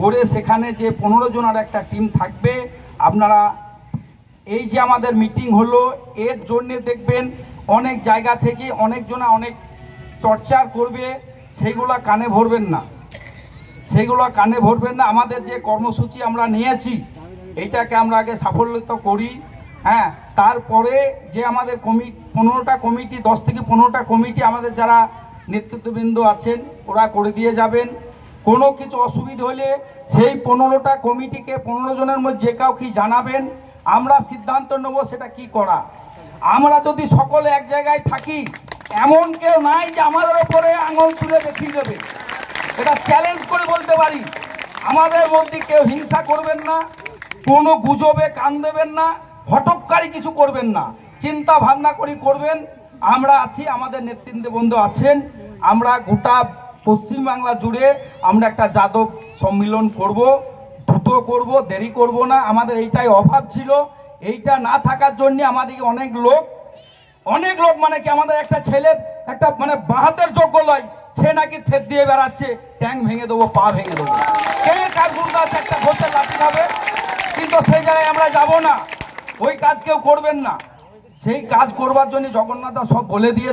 করে সেখানে যে 15 জনের একটা টিম থাকবে। আপনারা এই যে আমাদের মিটিং হলো এর জন্য দেখবেন অনেক জায়গা থেকে অনেকজনা অনেক চর্চা করবে, সেইগুলো কানে ভরবেন না, সেইগুলো কানে ভরবেন না। আমাদের যে কর্মসূচি আমরা নিয়েছি এইটাকে আমরা আগে সাফল্যতা করি, হ্যাঁ। তারপরে যে আমাদের 15টা কমিটি, 10 থেকে 15টা কমিটি আমাদের যারা নেতৃত্ববৃন্দ আছেন ওরা করে দিয়ে যাবেন। কোনো কিছু অসুবিধা হলে সেই 15টা কমিটিকে 15 জনের মধ্যে যে কাউকে জানাবেন, আমরা সিদ্ধান্ত নেব সেটা কি করা। আমরা যদি সকলে এক জায়গায় থাকি, এমন কেউ নাই যে আমাদের ওপরে আঙুল তুলে দেখিয়ে দেবে, এটা চ্যালেঞ্জ করে বলতে পারি। আমাদের মধ্যে কেউ হিংসা করবেন না, কোনো গুজবে কান দেবেন না, হটকারী কিছু করবেন না, চিন্তা ভাবনা করে করবেন। আমরা আছি, আমাদের নেতৃবৃন্দ আছেন, আমরা গোটা পশ্চিমবাংলা জুড়ে আমরা একটা যাদব সম্মিলন করব, দ্রুত করব, দেরি করব না। আমাদের এইটাই অভাব ছিল, এইটা না থাকার জন্য আমাদেরকে অনেক লোক মানে কি আমাদের একটা ছেলের একটা মানে বাহাতের যোগ্য লয়, সে নাকি থেত দিয়ে বেড়াচ্ছে, ট্যাং ভেঙে দেবো, পা ভেঙে দেবো, কে কাজ গুরদাস একটা ঘষে লাঠি খাবে। কিন্তু সেই জায়গায় আমরা যাব না, ওই কাজ কেউ করবেন না। সেই কাজ করবার জন্য জগন্নাথ সব বলে দিয়ে